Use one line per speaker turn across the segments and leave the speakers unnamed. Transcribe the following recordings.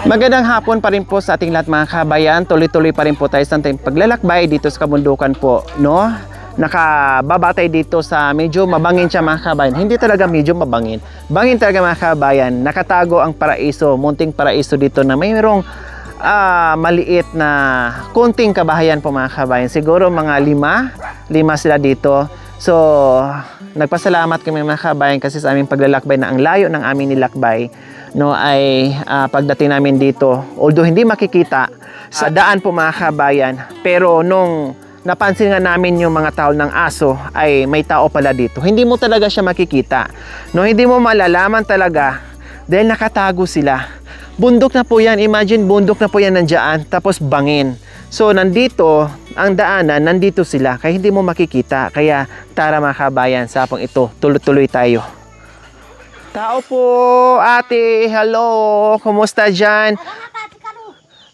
Magandang hapon pa rin po sa ating lahat mga kabayan. Tuloy-tuloy pa rin po tayo sa ating paglalakbay dito sa kabundukan po, no? Nakababatay dito sa medyo mabangin siya mga kabayan. Hindi talaga medyo mabangin. Bangin talaga mga kabayan. Nakatago ang paraiso, munting paraiso dito na mayroong maliit na konting kabahayan po mga kabayan. Siguro mga lima sila dito. So, nagpasalamat kami mga kabayan kasi sa aming paglalakbay na ang layo ng aming nilakbay, no, ay pagdating namin dito, although hindi makikita sa daan po mga kabayan, pero nung napansin nga namin yung mga tao ng aso ay may tao pala dito. Hindi mo talaga siya makikita, no, hindi mo malalaman talaga dahil nakatago sila. Bundok na po yan, imagine bundok na po yan nandiyan, tapos bangin. So nandito, ang daanan, nandito sila, kaya hindi mo makikita. Kaya tara mga kabayan, sa hapong ito, tuloy-tuloy tayo. Tao po, ate, hello, kumusta dyan?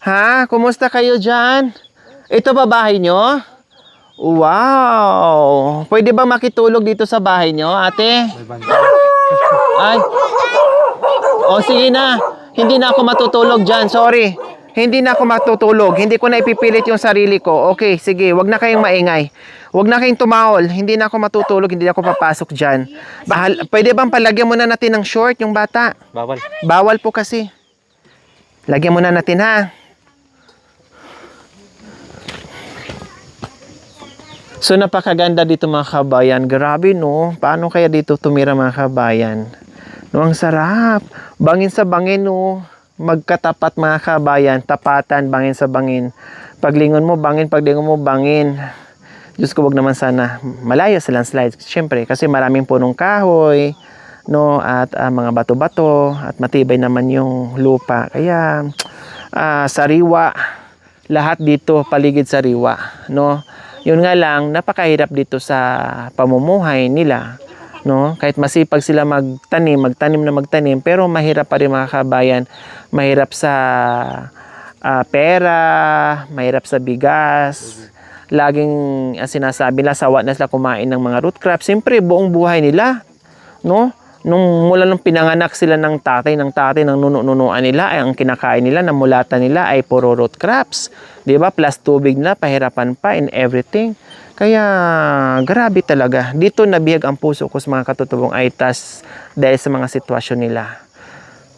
Ha? Kumusta kayo dyan? Ito ba bahay nyo? Wow! Pwede ba makitulog dito sa bahay nyo, ate? Ay. O sige na, hindi na ako matutulog dyan, sorry. Hindi na ako matutulog. Hindi ko na ipipilit yung sarili ko. Okay, sige. Wag na kayong maingay. Wag na kayong tumawol. Hindi na ako matutulog. Hindi na ako papasok dyan. Pwede bang palagyan muna natin ng short yung bata?
Bawal.
Bawal po kasi. Lagyan muna natin ha. So napakaganda dito mga kabayan. Grabe no. Paano kaya dito tumira mga kabayan? No, ang sarap. Bangin sa bangin no. Magkatapat mga kabayan, tapatan, bangin sa bangin. Paglingon mo, bangin, paglingon mo, bangin. Diyos ko, wag naman sana malayo sa landslide. Siyempre, kasi maraming punong kahoy, no, at mga bato-bato, at matibay naman yung lupa. Kaya, sariwa, lahat dito, paligid sariwa, no. Yun nga lang, napakahirap dito sa pamumuhay nila. No, kahit masipag sila magtanim na magtanim, pero mahirap pa rin mga kabayan. Mahirap sa pera, mahirap sa bigas. Laging sinasabi nila, sawa na sila kumain ng mga root crops. Siyempre, buong buhay nila, no? Mula nung pinanganak sila ng tatay nang nununuan nila, ay ang kinakain nila, namulatan nila ay puro root crops. 'Di ba? Plus tubig na, pahirapan pa in everything. Kaya, grabe talaga. Dito nabihag ang puso ko sa mga katutubong Aitas dahil sa mga sitwasyon nila.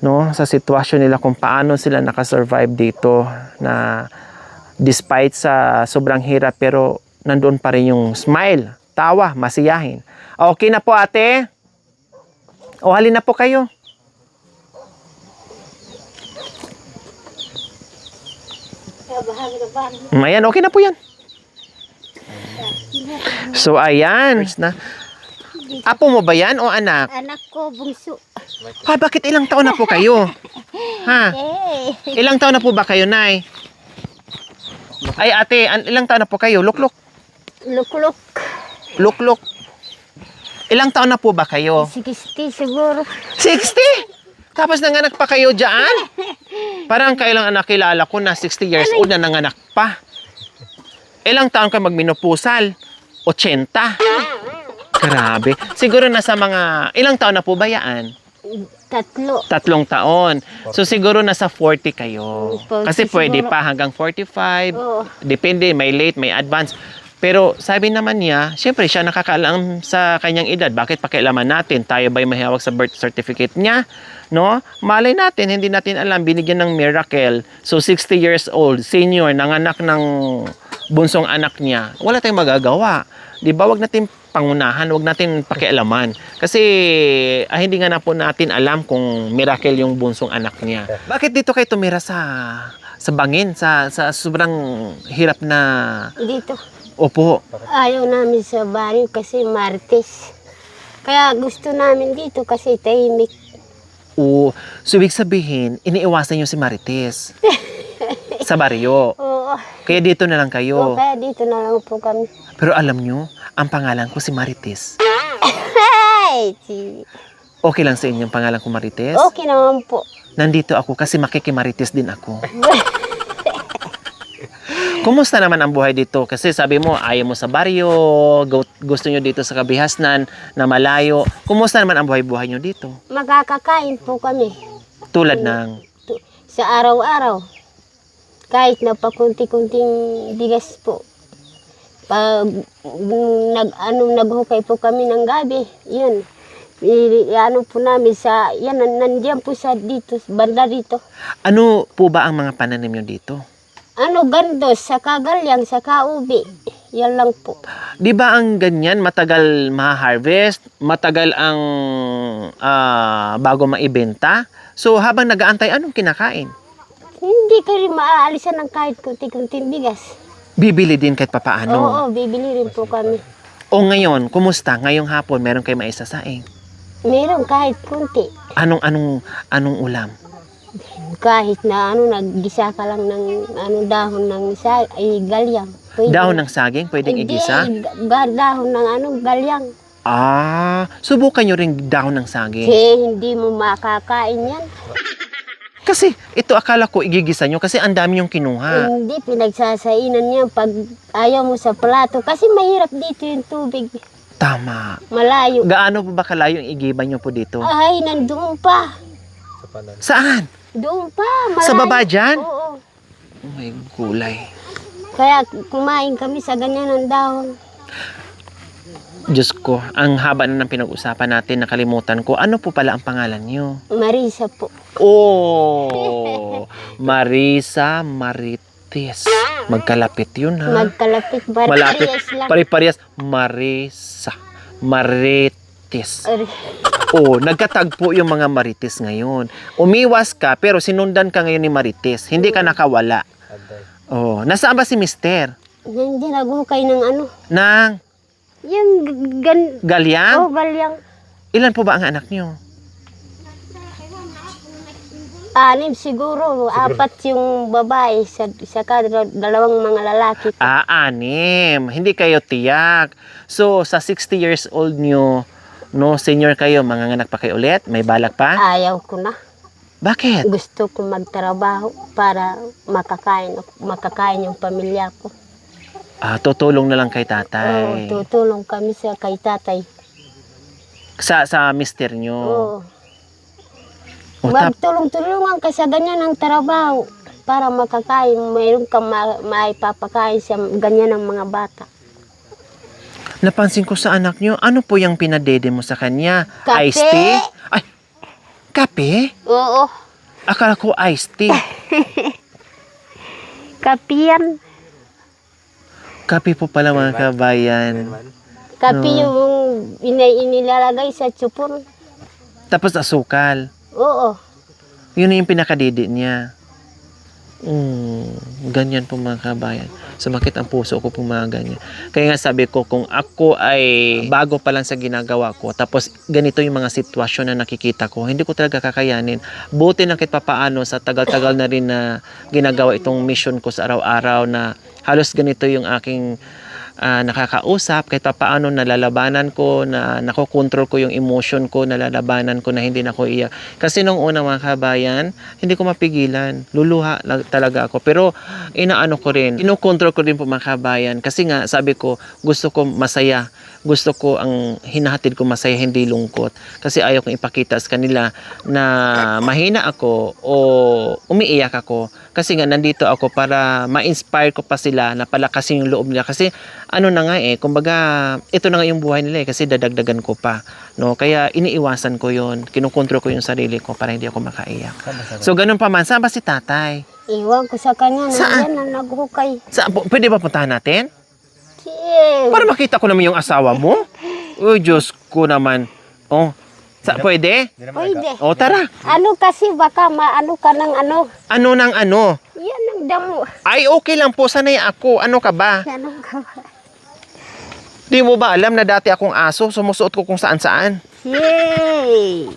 No? Sa sitwasyon nila kung paano sila nakasurvive dito na despite sa sobrang hirap pero nandoon pa rin yung smile, tawa, masiyahin. Okay na po ate? O halin na po kayo. Ayan, okay na po yan. So, ayan. Apo mo ba yan o anak?
Anak ko, bungso.
Ha, bakit ilang taon na po kayo? Ha? Ilang taon na po ba kayo, Nay? Ay, ate, ilang taon na po kayo? Lukluk.
Lukluk.
Lukluk. Ilang taon na po ba kayo?
60 siguro.
60? Tapos nanganak pa kayo dyan? Parang kailang anak kilala ko na 60 years old na nanganak pa. Ilang taon ka magminupusal? 80. Grabe. Siguro nasa mga... Ilang taon na po ba yan?
3.
3 taon. So siguro nasa 40 kayo. Kasi pwede pa hanggang 45.
Oo.
Depende, may late, may advance. Pero sabi naman niya, syempre siya nakakaalam sa kanyang edad. Bakit pakialaman natin? Tayo ba'y mahihawak sa birth certificate niya? No? Malay natin, hindi natin alam. Binigyan ng miracle. So 60 years old, senior, nanganak ng bunsong anak niya. Wala tayong magagawa. Di ba? Wag natin pangunahan, wag natin pakialaman. Kasi hindi nga na po natin alam kung miracle yung bunsong anak niya. Bakit dito kayo tumira sa bangin? Sa sobrang hirap na...
Dito.
Opo.
Ayaw namin sa baryo kasi Martes. Kaya gusto namin dito kasi tahimik.
Oo. So, ibig sabihin, iniiwasan nyo si Marites. Sa baryo.
Oo.
Kaya dito na lang kayo.
Kaya dito na lang po kami.
Pero alam nyo, ang pangalan ko si Marites.
Hey!
Okay lang sa inyo ang pangalan ko Marites?
Okay naman po.
Nandito ako kasi makikimarites din ako. Kumusta naman ang buhay dito? Kasi sabi mo, ayaw mo sa baryo, gusto nyo dito sa Kabihasnan na malayo. Kumusta naman ang buhay-buhay nyo dito?
Magkakakain po kami.
Tulad ng...
sa araw-araw. Kahit na pakunti-kunting bigas po. Pag naghukay po kami ng gabi, yun. Ano po namin sa, yan, nandiyan po sa dito, banda dito.
Ano po ba ang mga pananim nyo dito?
Ano, gandos, saka galyang, saka ubi. Yan lang po.
Di ba ang ganyan, matagal ma-harvest, matagal ang bago maibenta? So habang nag-aantay, anong kinakain?
Hindi ka rin maaalisan ng kahit kunti-kunting bigas.
Bibili din kahit papaano.
Oo, bibili rin po kami.
O ngayon, kumusta? Ngayong hapon, meron kayo maisasaing.
Meron kahit kunti.
Anong ulam?
Kahit na naggisa ka lang ng dahon ng galyang. Pwede.
Dahon ng saging, pwedeng
Hindi,
igisa?
dahon ng galyang.
Subukan nyo rin dahon ng saging.
Hindi mo makakain yan.
Kasi ito akala ko igigisa nyo kasi ang dami yung kinuha.
Hindi, pinagsasainan niya pag ayaw mo sa plato. Kasi mahirap dito yung tubig.
Tama.
Malayo.
Gaano po ba kalayo yung igiban nyo po dito?
Ay, nandoon pa.
Saan?
Doon pa, malayo.
Sa baba dyan?
Oo.
Oh my gulay.
Kaya kumain kami sa ganyan ng dahon.
Diyos ko, ang haba na ng pinag-usapan natin, nakalimutan ko. Ano po pala ang pangalan nyo?
Marisa po.
Oh, Marisa Marites. Magkalapit yun ha.
Magkalapit,
Malapit.
parehas lang.
Pare-parehas. Marisa Marites. Oh, nagkatagpo yung mga Marites ngayon. Umiwas ka, pero sinundan ka ngayon ni Marites. Hindi ka nakawala. Oh, nasaan ba si Mister?
Hindi, naghukay ng
Nang
yung
galyang?
galyang.
Ilan po ba ang anak nyo?
6 siguro. 4 yung babae, saka 2 mga lalaki.
6. Hindi kayo tiyak. So, sa 60 years old nyo, no, senior kayo, manganganak pa kayo ulit? May balak pa?
Ayaw ko na.
Bakit?
Gusto ko magtrabaho para makakain yung pamilya ko.
Tutulong na lang kay
Oo,
tatay.
tutulong kami kay tatay.
Sa mister nyo.
Oo.
O,
Magtulong-tulungan ka sa ganyan ng trabaho para makakain. Mayroon kang maipapakain sa ganyan ng mga bata.
napansin ko sa anak nyo, ano po yung pinadede mo sa kanya?
Kape.
Iced tea? Ay, kape?
Oo,
Akala ko iced tea.
kape yan.
Kape po pala mga kabayan.
Kape yung inilalagay sa tsupon.
Tapos asukal.
Oo.
Yun yung pinakadede niya. Ganyan po mga kabayan. Sumakit ang puso ko po mga ganyan. Kaya nga sabi ko, kung ako ay bago pa lang sa ginagawa ko, tapos ganito yung mga sitwasyon na nakikita ko, hindi ko talaga kakayanin. Buti na kahit papaano sa tagal-tagal na rin na ginagawa itong mission ko sa araw-araw na halos ganito yung aking nakakausap, kahit paano nalalabanan ko, na nakokontrol ko yung emotion ko, nalalabanan ko na hindi na ako iyak. Kasi nung una mga kabayan, hindi ko mapigilan. Luluha talaga ako. Pero inaano ko rin, inokontrol ko rin po mga kabayan. Kasi nga sabi ko, gusto ko masaya. Gusto ko ang hinahatid ko masaya, hindi lungkot. Kasi ayaw kong ipakita sa kanila na mahina ako o umiiyak ako. Kasi nga nandito ako para ma-inspire ko pa sila na palakasin yung loob nila. Kasi ano na nga kumbaga ito na nga yung buhay nila kasi dadagdagan ko pa. No? Kaya iniiwasan ko yon, kinukontrol ko yung sarili ko para hindi ako makaiyak. So ganun pa man. Saan ba si tatay?
Iwan ko sa kanya.
Saan?
Nandiyan na naghukay.
Pwede ba puntahan natin?
Sige.
Para makita ko naman yung asawa mo. Uy, Diyos ko naman. Oh, pwede?
Pwede.
O, tara.
Ano kasi baka maano ka ng ano.
Ano ng ano?
Yan ang damo.
Ay, okay lang po. Sanay ako. Ano ka ba?
Ano ka ba?
Di mo ba alam na dati akong aso? Sumusuot ko kung saan-saan.
Yay!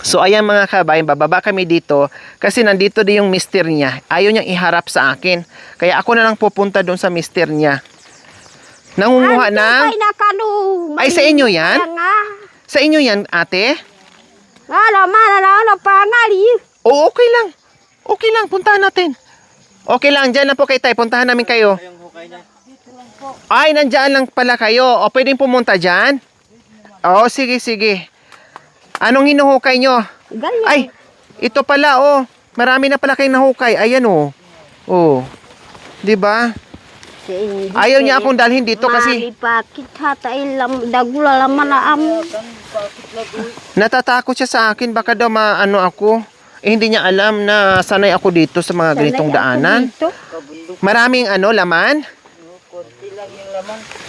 So, ayan mga kabayan, bababa kami dito kasi nandito din yung mister niya. Ayaw niyang iharap sa akin. Kaya ako na lang pupunta doon sa mister niya. Nangunguha ng...
Ay, nakano.
Ay, sa inyo yan? Sa inyo yan, ate?
Ano pangali.
Oo, okay lang. Okay lang, puntahan natin. Okay lang, dyan na po kay tay. Puntahan namin kayo. Ay, nandyan lang pala kayo. O, pwedeng pumunta dyan? Oo, sige, sige. Anong hinuhukay nyo?
Galing.
Ay, Ito pala, oh. Marami na pala kayong nahukay. Ayan, oh. Oh. 'Di ba? Ayaw niya akong dalhin dito kasi
pakit hata ilam dagula laman na amo.
natatakot siya sa akin. Baka daw maano ako. Hindi niya alam na sanay ako dito sa mga ganitong daanan. Maraming laman?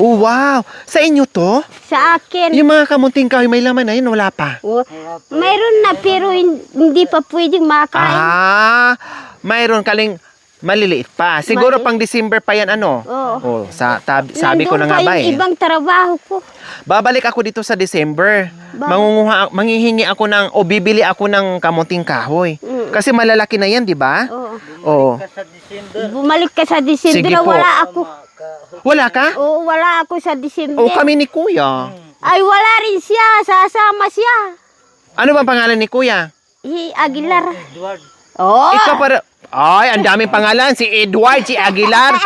Oh, wow. Sa inyo to?
Sa akin.
Yung mga kamunting kahoy may laman na yun, wala pa.
Mayroon na pero hindi pa pwedeng makain.
Mayroon kaling maliliit pa. Siguro pang December pa yan
Oo.
Sabi ko na nga ba eh.
Ibang trabaho ko.
Babalik ako dito sa December. Manghihingi ako bibili ako ng kamunting kahoy. Kasi malalaki na yan, di ba? Oo.
Bumalik ka sa December.
Sige po.
Wala ako.
Wala ka?
Oo, wala ako sa December.
Kami ni Kuya.
Ay, wala rin siya. Sasama siya.
Ano bang pangalan ni Kuya?
Aguilar. Oh.
Ikaw para... Ay, ang daming pangalan. Si Edward, si Aguilar.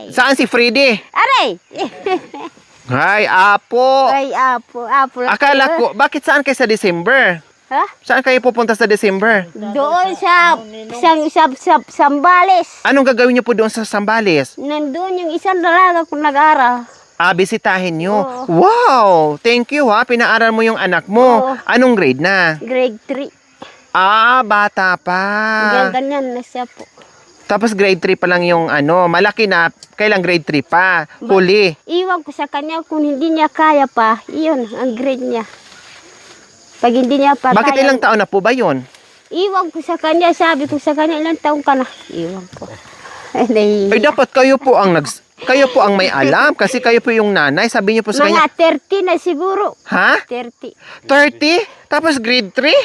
Saan si Freddy?
Aray.
Ay, Apo.
Ay, apo.
Akala ko, bakit saan kayo sa December?
Ha?
Saan kayo pupunta sa December?
Doon sa Sambales.
Anong gagawin niyo po doon sa Sambales?
Nandun yung isang dalaga kung nag-aral.
Bisitahin niyo.
Oo.
Wow! Thank you ha. Pinaaral mo yung anak mo.
Oo.
Anong grade na?
Grade 3.
Bata pa.
Ganyan na siya po.
Tapos grade 3 pa lang yung malaki na. Kailang grade 3 pa. Huli.
Iwan ko sa kanya kung hindi niya kaya pa. Iyon ang grade niya. Pag hindi niya pa
Bakit
kaya,
ilang taon na po ba yun?
iwan ko sa kanya. Sabi ko sa kanya, ilang taon ka na? Iwan ko.
Ay, dapat kayo po ang may alam kasi kayo po yung nanay. Sabi niyo po sa kanya.
Mga 30 na siguro.
Ha?
30.
30? Tapos grade 3?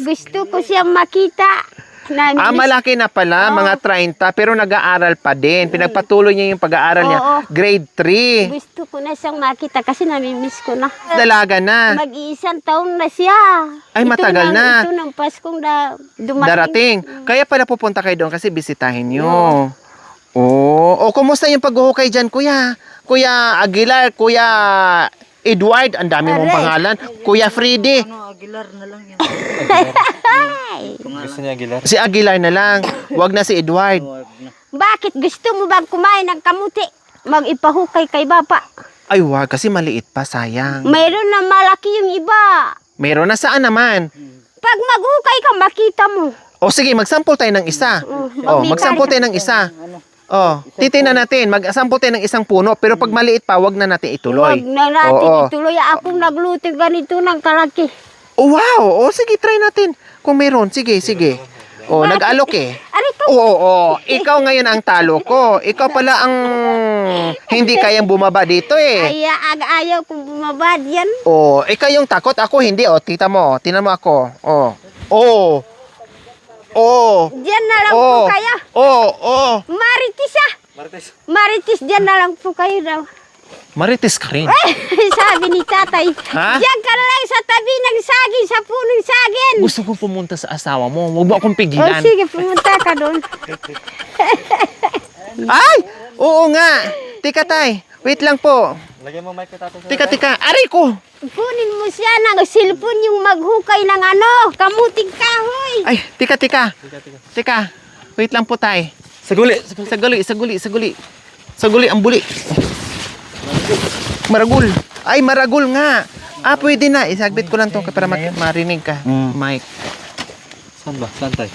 Gusto ko siyang makita.
Malaki na pala, mga 30, pero nag-aaral pa din. Pinagpatuloy niya yung pag-aaral niya.
Oo.
Grade 3.
Gusto ko na siyang makita kasi namimiss ko na.
Dalaga na.
Mag-iisang taon na siya.
Ay, matagal na.
Ito ng Paskong na dumating.
Darating. Kaya pala pupunta kayo doon kasi bisitahin niyo. Oh, kumusta yung paghuhukay dyan, Kuya? Kuya Aguilar, Kuya Edward, ang dami mong pangalan. Kuya Freddy.
Aguilar na lang yan.
Gusto niya Aguilar?
Si Aguilar na lang. Wag na si Edward.
Bakit gusto mo bang kumain ng kamuti? Mag-ipahukay kay Bapa.
Ay, wag. Kasi maliit pa, sayang.
Mayroon na malaki yung iba.
Meron na saan naman?
Pag maghukay ka, makita mo.
Sige, magsample tayo ng isa. Magsample tayo ng isa. Titingnan natin. Magsample tayo ng isang puno. Pero pag maliit pa, wag na natin ituloy.
Huwag na natin ituloy. Akong nagluto ganito ng kalaki.
Wow! Sige, try natin. Kung meron, sige. Nag-alok eh.
Aray ko.
Ikaw ngayon ang talo ko. Ikaw pala ang hindi kayang bumaba dito eh.
Ay, ayaw kong bumabad yan.
Ikaw yung takot. Ako hindi. Tita mo. Tinan mo ako.
Diyan na lang po kaya. Maritis ah. Maritis, diyan na lang po kayo daw.
Marites ka rin.
Sabi ni tatay.
Ha?
Diyan ka na lang sa tabi ng saging, sa punong saging.
Gusto kong pumunta sa asawa mo. Huwag mo akong pigilan.
Sige, pumunta ka doon.
Ay! Oo nga. Tika tay. Wait lang po.
Lagyan mo mic ka tatay.
Tika. Aray ko.
Kunin mo siya ng cellphone yung maghukay ng kamuting kahoy.
Ay, tika. Wait lang po tay. Saguli ang buli. Maragul. Ay, maragul nga. Pwede na. Isagbit ko lang to para marinig ka. Mike.
Saan tayo?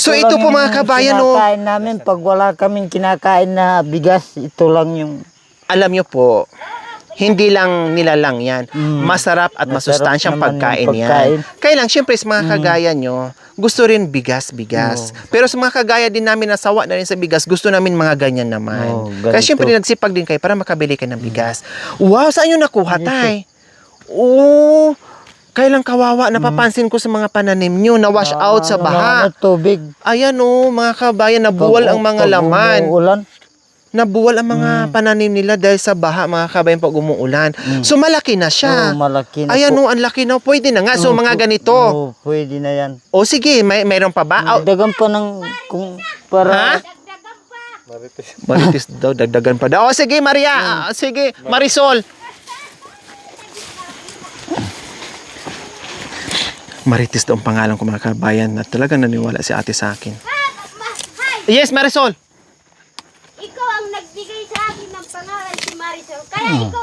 So, ito po mga kabayan,
Kinakain namin pag wala kaming kinakain na bigas, ito lang yung...
Alam nyo po, hindi lang nilalang yan. Masarap at
Masarap
masustansyang
naman yung
pagkain yan.
pagkain.
Kaya lang, syempre, sa mga kagaya nyo, gusto rin bigas. Pero sa mga kagaya din namin na sawa na rin sa bigas, gusto namin mga ganyan naman. Kaya
ganito.
syempre, nagsipag din kayo para makabili kayo ng bigas. Wow, saan nyo nakuha, tay? Kailang kawawa, napapansin ko sa mga pananim nyo, na-wash out sa baha.
Tubig.
Ayan mga kabayan, nabuwal ang mga laman.
Ulan.
Nabuwal ang mga pananim nila dahil sa baha, mga kabayan, pag umuulan. So, malaki na siya.
Malaki na
Ayan
po.
ang laki na. Pwede na nga. So, mga ganito.
Pwede na yan.
Sige, mayroon pa ba?
Dagan pa ng... Kung para...
Ha? Marites daw, dagdagan pa daw. Sige, Maria. Sige, Marisol. Marites daw ang pangalan ko mga kabayan na talagang naniwala si ate sa akin. Yes, Marisol!
Ikaw ang nagbigay sa akin ng pangalan si Marisol. Kaya ikaw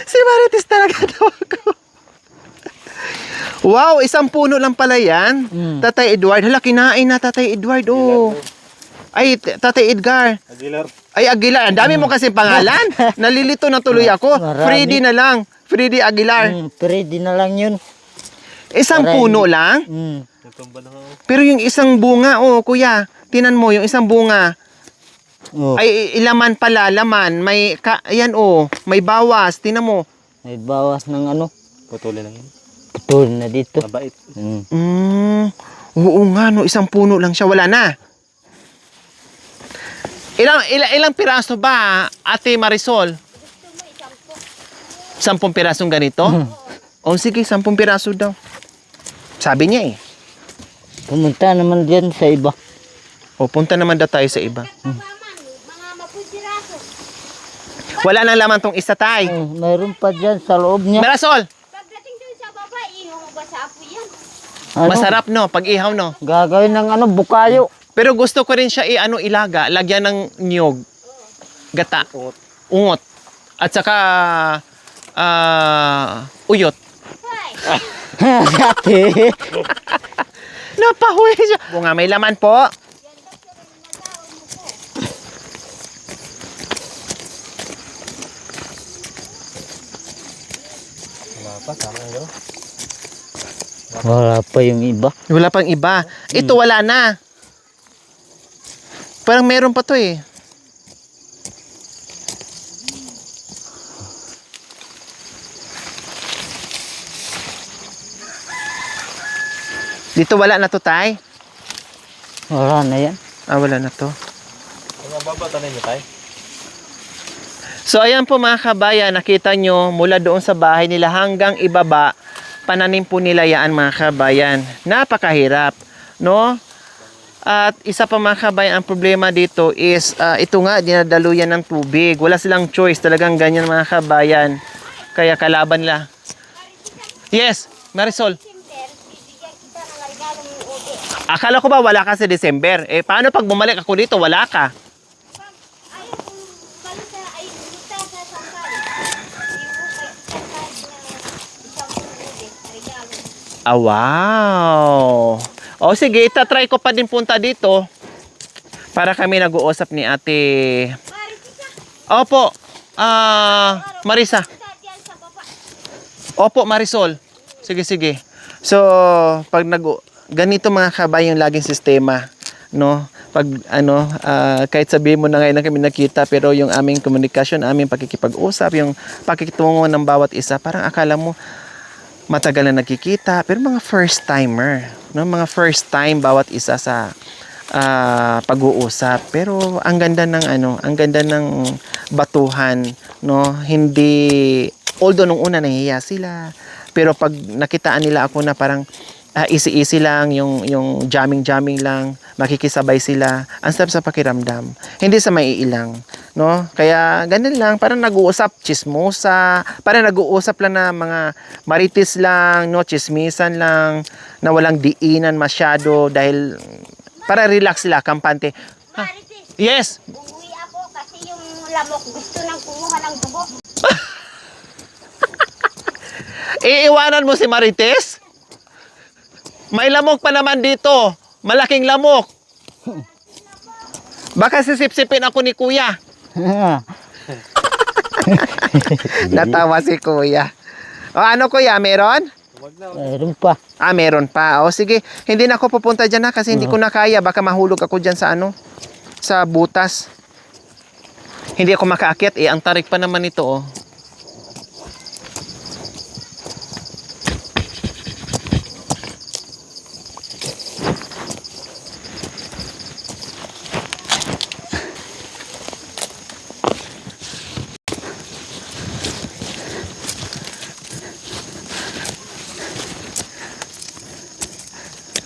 Si Marites talaga tawag ko. Wow, isang puno lang pala yan. Tatay Edward. Hala, kinain na Tatay Edward. Oh. Ay, Tatay Edgar.
Aguilar.
Ay, Aguilar. Ang dami mo kasi pangalan. Nalilito na tuloy ako.
Marami.
Freddy na lang. Freddy Aguilar.
Pwede na lang yun.
Isang
Aray.
puno lang.
Nagtumba na ako.
Pero yung isang bunga, oh, kuya. Tinan mo, yung isang bunga.
Oh,
Ay, ilaman pala, laman. May, ayan, oh. May bawas. Tinan mo.
may bawas ng ano.
Putulin lang yun.
Putol na dito.
Mabait.
Oo nga, no. Isang puno lang siya. Wala na. Ilang piraso ba, Ate Marisol? 10 pirasong ganito? O sige, 10 piraso daw. Sabi niya eh.
Pumunta naman dyan sa iba.
O, punta naman daw tayo sa iba.
mga mapusiraso.
Wala nang laman tong isa, tay.
Mayroon pa dyan sa loob niya.
Marisol,
Pagdating doon sa baba, ihaw mo ba sa apoy yan?
Ano?
masarap no, pag ihaw no.
Gagawin ng ano, bukayo.
Pero gusto ko rin siya ilaga, lagyan ng niyog, gata, ungot, at saka uyot.
Ate.
Napahuwi siya. Bunga, may laman po.
Wala pa, tama yun.
Wala pa yung iba.
Wala pang iba. Ito wala na. Parang meron pa to eh. Dito wala na to, tay.
Wala na yan.
Ah, wala na to.
Ang baba, tanay niyo tayo.
So ayan po mga kabayan, nakita nyo mula doon sa bahay nila hanggang ibaba, pananim po nila yan mga kabayan. Napakahirap, no? At isa pa mga kabayan, ang problema dito is ito nga, dinadaluyan ng tubig. Wala silang choice, talagang ganyan mga kabayan. Kaya kalaban nila. Yes, Marisol.
Bibigyan kita ng regalo ng ube.
Akala ko ba wala ka sa December? Eh paano pag bumalik ako dito, wala ka?
Ayaw kong kalita ay buta sa sangkal. Isang ube, regalo.
Ah, wow. O sige, itatry ko pa din punta dito para kami nag-uusap ni Ate. Opo. Marisa.
Diyan sa baba.
Opo, Marisol. Sige, sige. So, pag ganito mga kabayan yung laging sistema, no? Pag kahit sabihin mo na ngayon na kami nakita, pero yung aming komunikasyon, aming pakikipag-usap, yung pakikitungo ng bawat isa, parang akala mo matagal na nakikita, pero mga first timer, no? Mga first time bawat isa sa pag-uusap. Pero ang ganda ng ang ganda ng batuhan, no? Hindi, although nung una nahihiya sila, pero pag nakitaan nila ako na parang easy lang, yung jamming lang, makikisabay sila, ang sarap sa pakiramdam. Hindi sa maiilang, no? Kaya ganun lang, parang nag-uusap, chismosa, parang nag-uusap lang na mga marites lang, no? Chismisan lang, na walang diinan masyado dahil para relax sila, kampante.
Marites,
Yes!
uuwi ako kasi yung lamok gusto nang kumuha ng dugo.
Iiwanan mo si Marites? May lamok pa naman dito. Malaking lamok. Baka sisip-sipin ako ni Kuya. Natawa si Kuya. O ano Kuya, meron?
Mayroon pa.
Ah, meron pa. O sige, hindi na ako pupunta dyan kasi hindi ko na kaya. Baka mahulog ako dyan sa sa butas. Hindi ako makaakyat ang tarik pa naman ito oh.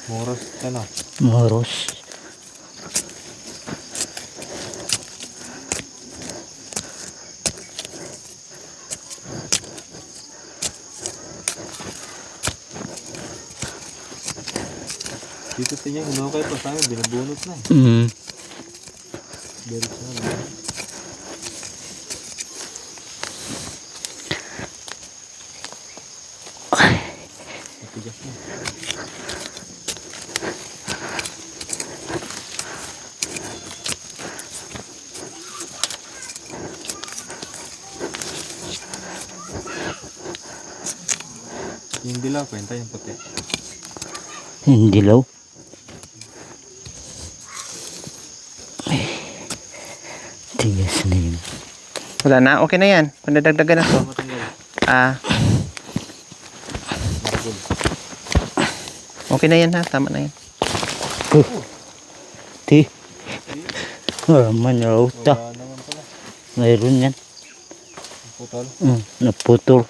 Moros, ano?
Moros.
Dito sa inyo, hinukay pa sa amin, binabunot na eh.
Mm.
Diretso na lang. Matigas na. Yung dilaw, kwenta yung puti.
Hindi law. Tigas na yun.
Wala na, okay na yan. Pandadagdagan na to.
Matanggal.
Ah,
Maragol.
okay na yan ha, tama na yan.
Ti. Raman raw ta.
Wala naman pala.
Mayroon yan.
Putol.
Naputol.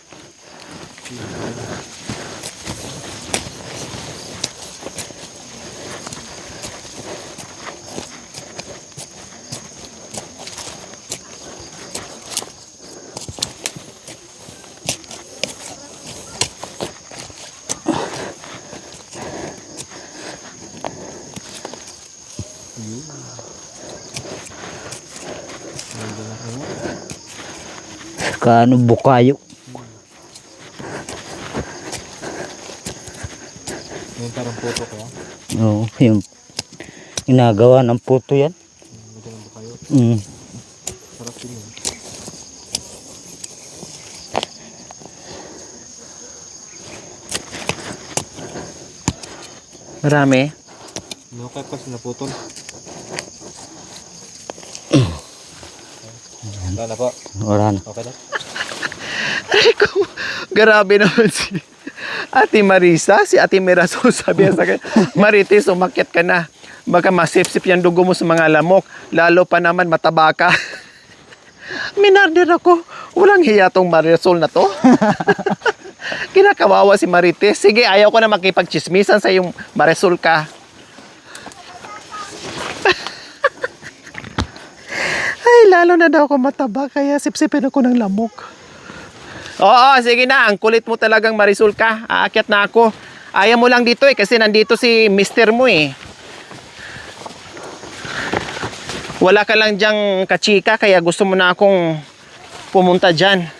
Saka ano, bukayo.
Yung parang puto kaya.
Oo, yung ginagawa ng puto yan.
Medyo nando kayo.
Mm.
Sarap din yun.
Marami.
Hinukay pa sila putol. Wala na po.
Wala na.
Okay na.
Grabe naman si Ate Marisa, si Ate Mirasol, sabi niya sa akin, Marites, umakyat ka na. Baka masipsip yung dugo mo sa mga lamok. Lalo pa naman mataba ka. Minarder ako. Walang hiya tong Marisol na to. Kinakawawa si Marites. Sige, ayaw ko na makipagchismisan sa yung Marisol ka. Ay, lalo na daw ako mataba, kaya sipsipin ako ng lamok. Oo, sige na. Ang kulit mo talagang Marisol ka. Aakyat na ako. Ayaw mo lang dito eh, kasi nandito si mister mo eh. Wala ka lang dyang kachika, kaya gusto mo na akong pumunta dyan.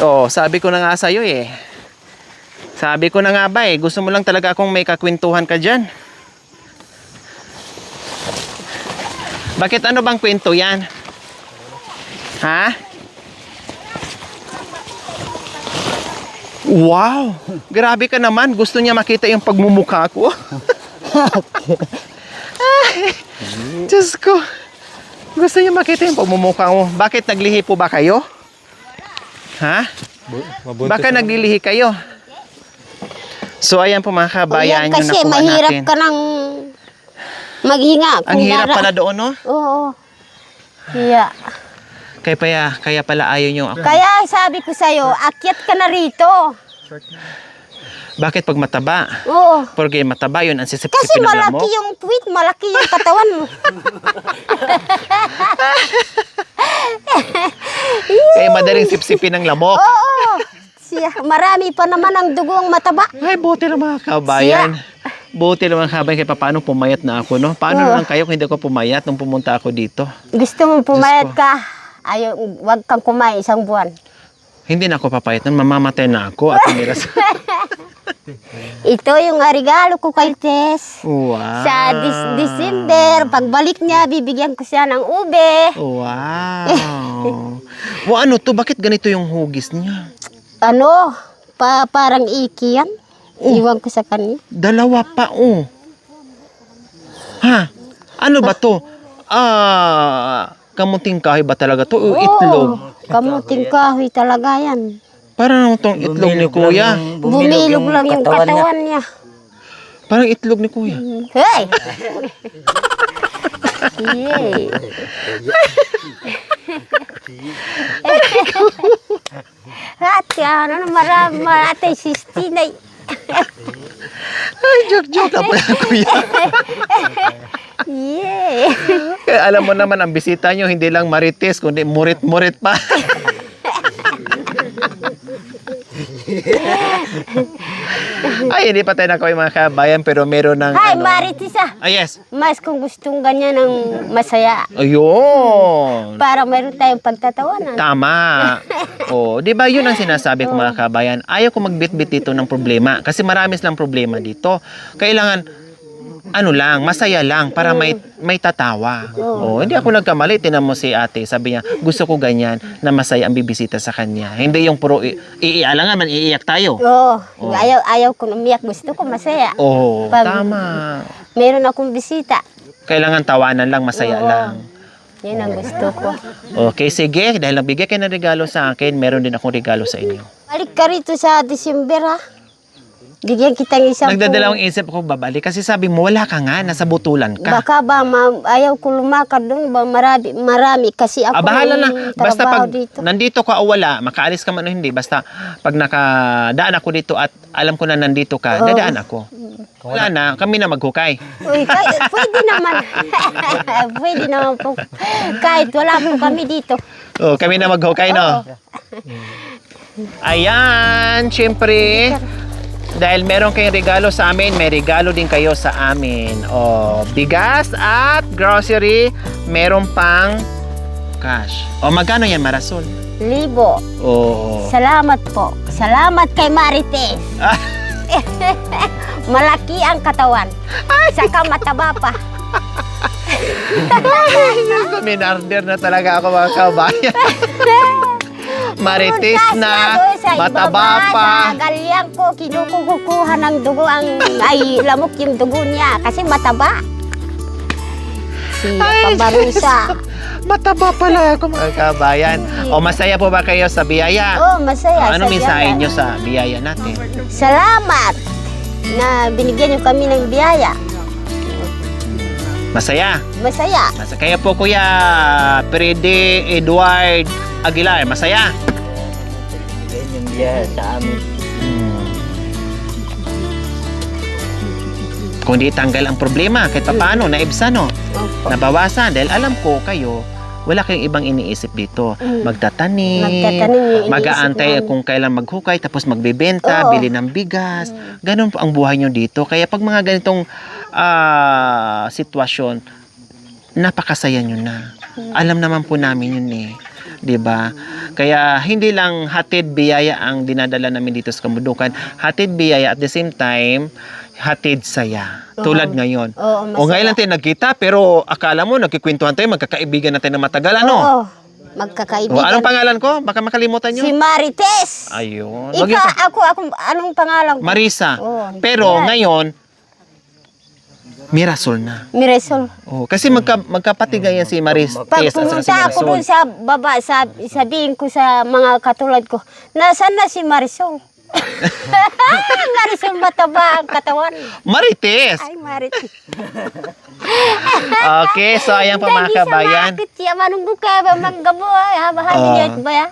Oo, sabi ko na nga sa'yo eh. Sabi ko na nga ba eh, gusto mo lang talaga akong may kakwentuhan ka dyan. Bakit ano bang kwento yan? Ha? Wow! Grabe ka naman. Gusto niya makita yung pagmumukha ko. Ay, Diyos ko. Gusto niya makita yung pagmumukha mo. Bakit naglihi po ba kayo? Ha?
Mabuntis
Baka
na.
naglilihi kayo. So ayan po mga kabayan, yung
kasi
nakuha
mahirap
natin.
ka nang maghinga.
Ang hirap pala doon, no?
Oo. Yeah.
Kaya pala ayaw nyo ako.
Kaya sabi ko sa'yo, akyat ka na rito.
Bakit pag mataba?
Oo.
Porque mataba yun, ang
Kasi
sisip-sipin ng lamok.
malaki yung puwit, malaki yung katawan mo.
Kaya madaling sipsipin ng lamok.
Oo. Marami pa naman ang dugong mataba.
Ay, buti lang mga kabayan. Buti lang mga kabayan, kaya paano pumayat na ako, no? Paano lang kayo kung hindi ako pumayat nung pumunta ako dito?
Gusto mong pumayat ka, ayaw, wag kang kumain isang buwan.
Hindi na ako papayat nun, mamamatay na ako at miras.
Ito yung regalo ko kay Tess.
Wow.
Sa December, pagbalik niya, bibigyan ko siya ng ube.
Wow. Wow, ano to? Bakit ganito yung hugis niya?
Ano, parang iki yan. Iwan ko sa kanya.
Dalawa pa, oh. Ha? Ano ba to? Kamuting kahoy ba talaga to? O itlog?
Kamuting kahoy talaga yan.
Parang itong itlog ni kuya.
Bumilog lang yung katawan niya.
Parang itlog ni kuya.
Hey! Yay! Ate, ano, marami, sistinay.
Ay, joke na po yan, kuya.
Yay!
Kaya alam mo naman, ang bisita nyo, hindi lang marites, kundi murit-murit pa. Ay, hindi pa tayo nakuha mga kabayan, pero meron ng
Ay, Marites ah.
Ah, yes.
Mas kung gustong ganyan ng masaya.
Ayun.
Para meron tayong pagtatawanan.
Tama. Oh, 'di ba 'yun ang sinasabi ko mga kabayan? Ayaw ko magbitbit dito ng problema kasi marami silang problema dito. Kailangan ano lang, masaya lang para may tatawa. Oh, hindi ako nagkamali. Tinan mo si ate, sabi niya, gusto ko ganyan na masaya ang bibisita sa kanya. Hindi yung puro iialangan man iiyak tayo.
Oo. Ayaw ko umiyak. Gusto ko masaya.
Oh,
Pag-
tama.
Meron akong bisita.
Kailangan tawanan lang, masaya
Oo.
lang.
Yan ang gusto ko.
Okay, sige. Dahil nagbigay kayo ng regalo sa akin, meron din akong regalo sa inyo.
Balik ka rito sa December ha. Bigyan kita ng isang
Nagdadalawang isip ako babalik kasi sabi mo wala ka nga, nasa butulan ka.
Baka ba ayaw ko lumakad doon ba marami kasi ako
Bahala na.
may
Basta
trabaho
pag
dito.
nandito ka o wala, makaalis ka man o hindi, basta pag nakadaan ako dito at alam ko na nandito ka, dadaan ako. Wala na, kami na maghukay.
Uy, pwede naman. Pwede naman po. Kahit wala po kami dito.
Oh, kami na maghukay, no? Ayan, syempre, dahil meron kayong regalo sa amin, may regalo din kayo sa amin. Oh, bigas at grocery, meron pang cash. O, magkano yan, Marasol?
1,000.
Oo.
Salamat po. Salamat kay Marites. Malaki ang katawan. Saka mataba pa.
Minarder na talaga ako mga kabayan. Marites na, mataba pa.
Sa galyang ko, kinukukuha ng dugo ay lamok yung dugo niya kasi mataba. Si Pabarusa.
Mataba pala ako mga kabayan. O, masaya po ba kayo sa biyaya?
Oh, masaya.
Ano
sa
mensahe
biyaya.
nyo sa biyaya natin?
Salamat na binigyan niyo kami ng biyaya.
Masaya.
Masaya.
Kaya po Kuya Prede Edward Aguilar, masaya.
Yan yung biyahe sa amin.
Kung di tanggal ang problema, kahit paano, naibsan, no?
Opo.
Nabawasan. Dahil alam ko kayo, wala kayong ibang iniisip dito. Magtatanim,
Magtatanim yung iniisip
mag-aantay
namin.
kung kailan maghukay, tapos magbebenta,
Oo.
bili ng bigas. Ganun po ang buhay nyo dito. Kaya pag mga ganitong sitwasyon, napakasaya nyo na. Alam naman po namin yun eh. 'Di ba? Kaya hindi lang hatid biyaya ang dinadala namin dito sa Kabundukan. Hatid biyaya at the same time, hatid saya. Tulad ngayon.
Oo,
O ngayon lang tayo nagkita, pero akala mo nagkikwentuhan tayo, magkakaibigan na tayo na matagal, ano?
Oo.
O,
Magkakaibigan.
anong pangalan ko? Baka makalimutan nyo.
Si Marites.
Ayun.
Anong pangalan ko?
Marisa.
Oo.
Pero
Yan.
ngayon, Mirasol na.
Miresol.
Oh, kasi magkapatigan yan si Maris.
Pag
Tess at saka si
pumunta ako
Mirasol.
doon sa baba, sabihin ko sa mga katulad ko, nasaan na si Marisol? Marisol mataba ang katawan.
Marites!
Ay, Marites.
Okay, so ayan po mga kabayan.
Bakit siya manunggo ka ba manggabo ay habahali niya ba ya?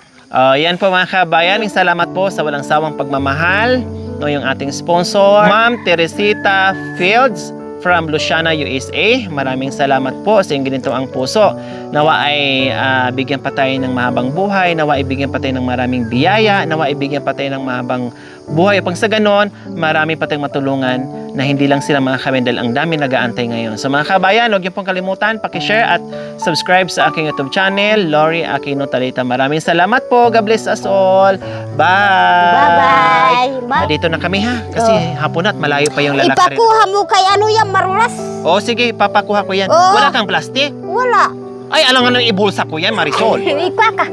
Yan po mga kabayan, salamat po sa walang sawang pagmamahal no yung ating sponsor, Ma'am Teresita Fields from Luciana, USA. Maraming salamat po sa inyong ginitong ang puso. Nawa ay bigyan pa tayo ng mahabang buhay, nawa ay bigyan pa tayo ng maraming biyaya, nawa ay bigyan pa tayo ng mahabang buhay. Pang sa ganon, marami pa tayong matulungan na hindi lang sila mga kamendal ang dami nag-aantay ngayon. So mga kabayan, huwag niyo pong kalimutan, pakishare at subscribe sa aking YouTube channel, Lori Aquino Talita. Maraming salamat po. God bless us all. Bye!
Bye-bye.
Dito na kami ha, kasi hapon at malayo pa yung lalakarin.
Ipakuha mo kay ano yan, marulas?
O sige, papakuha ko yan.
Oo.
Wala kang plastic?
Wala.
Ay, alam nga nang ibulsa ko yan, Marisol.
Ikuha ka.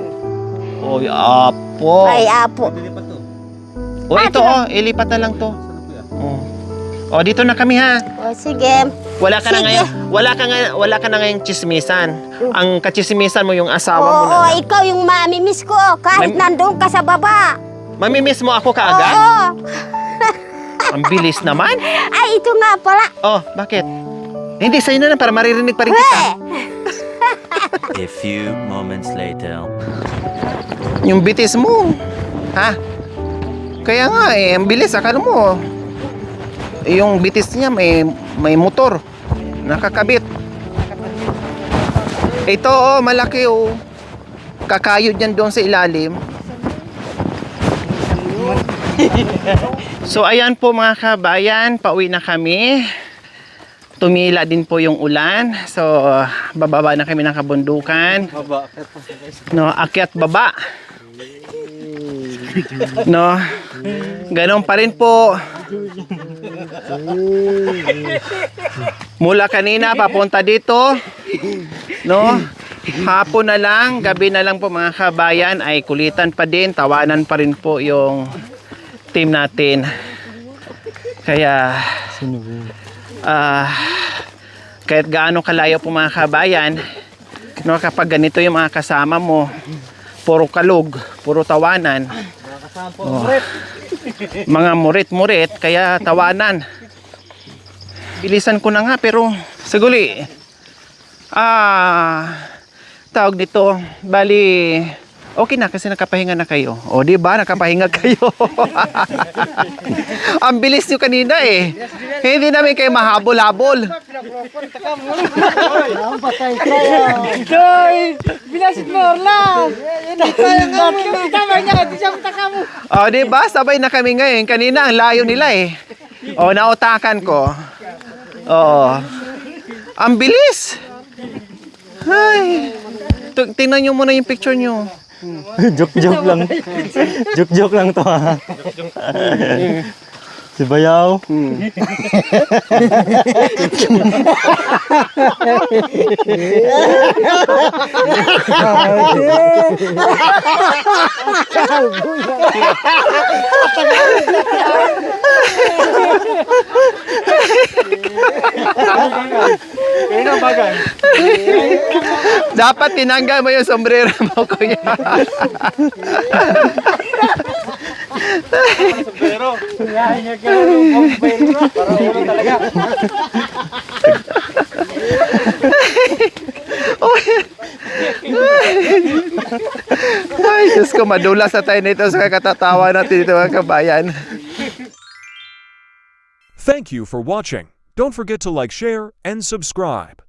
Oy, apo.
Ay, apo.
O ito, ilipat na lang to. O, dito na kami ha.
O, sige.
Wala ka na
Sige.
ngayon, wala ka na ngayong chismisan. Ang kachismisan mo yung asawa mo
Oo,
na.
ikaw yung mamimiss ko kahit nandoon ka sa baba.
Mamimiss mo ako kaagad?
Oo.
Ang bilis naman.
Ay, ito nga pala.
Oh, bakit? Hindi, sa'yo na lang para maririnig pa rin kita.
A few moments later.
Yung bitis mo. Ha? Kaya nga ang bilis. Akala mo, yung bitis niya may motor. Nakakabit. Ito, malaki, Kakayod yan doon sa ilalim. So ayan po mga kabayan, pauwi na kami. Tumila din po yung ulan. So bababa na kami ng kabundukan. No, akyat baba. No. Ganon pa rin po. Mula kanina papunta dito. No. Hapon na lang, gabi na lang po mga kabayan ay kulitan pa din, tawanan pa rin po yung team natin. Kaya kahit gaano kalayo po mga kabayan, no, kapag ganito yung mga kasama mo, puro kalug, puro tawanan. Oh, mga murit-murit, kaya tawanan. Bilisan ko na nga pero saguli. Tawag dito, bali okay na kasi nakapahinga na kayo. O di ba nakapahinga kayo? Ang bilis niyo kanina eh. Hindi namin kayo mahabol-habol. O di ba sabay na kami ngayon. Kanina ang layo nila eh. O nautakan ko. O. Ang bilis. Ay. Tingnan nyo muna yung picture nyo.
Joke-joke lang. Joke-joke lang to ha. Si Bayaw.
Dapat tinanggal mo yung sombrero mo, kuya. Ay, Diyos ko, madulas na tayo nito sa katatawa natin dito mga kabayan.
Thank you for watching. Don't forget to like, share, and subscribe.